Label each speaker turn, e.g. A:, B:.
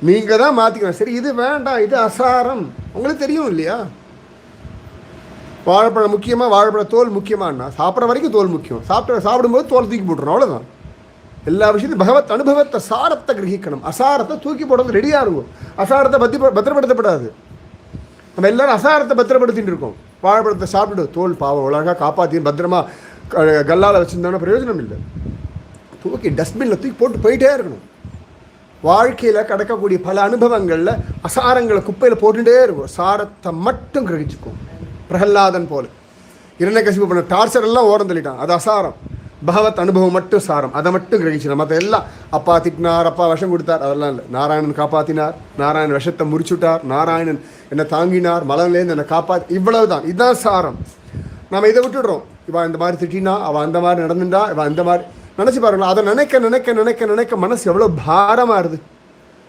A: நீங்கள் தான் மாற்றிக்கணும். சரி இது வேண்டாம், இது அசாரம், உங்களுக்கு தெரியும் இல்லையா? வாழைப்பழம் முக்கியமாக, வாழைப்பழ தோல் முக்கியமானா சாப்பிட்ற வரைக்கும் தோல் முக்கியம். சாப்பிடும்போது தோல் தூக்கி போட்டுறோம், அவ்வளோதான். எல்லா விஷயத்தையும் பகவத் அனுபவத்தை சாரத்தை கிரகிக்கணும். அசாரத்தை தூக்கி போடுறது ரெடியாக இருக்கும். அசாரத்தை பத்திரப்படுத்தப்படாது. நம்ம எல்லாரும் அசாரத்தை பத்திரப்படுத்திட்டு இருக்கோம். வாழைப்பழத்தை சாப்பிட்டு தோல் பாவம் அழகாக காப்பாற்றி பத்திரமா கல்லால் வச்சுருந்தோன்னா பிரயோஜனம் இல்லை. தூக்கி டஸ்ட்பினில் தூக்கி போட்டு போயிட்டே இருக்கணும். வாழ்க்கையில் கிடக்கக்கூடிய பல அனுபவங்களில் அசாரங்களை குப்பையில் போட்டுகிட்டே இருக்கும். சாரத்தை மட்டும் கிரகிச்சுக்கும். பிரகல்லாதன் போல இரண்யகசிபு பண்ண டார்ச்சர் எல்லாம் ஓரம் தள்ளிட்டான், அது அசாரம். பகவத் அனுபவம் மட்டும் சாரம், அதை மட்டும் கிரகிச்சிடும். மற்ற எல்லாம் அப்பா திட்டினார், அப்பா விஷம் கொடுத்தார், அதெல்லாம் இல்லை. நாராயணன் காப்பாற்றினார், நாராயணன் விஷத்தை முறிச்சுட்டார், நாராயணன் என்னை தாங்கினார், மலர்லேருந்து என்னை காப்பாற்றி, இவ்வளவு தான். இதுதான் சாரம். நம்ம இதை விட்டுடுறோம். இவன் இந்த மாதிரி திட்டினா, அவன் அந்த மாதிரி நடந்துட்டா, இவன் அந்த மாதிரி நினச்சி பாருங்களா. அதை நினைக்க நினைக்க நினைக்க நினைக்க மனசு எவ்வளோ பாரமாக இருது.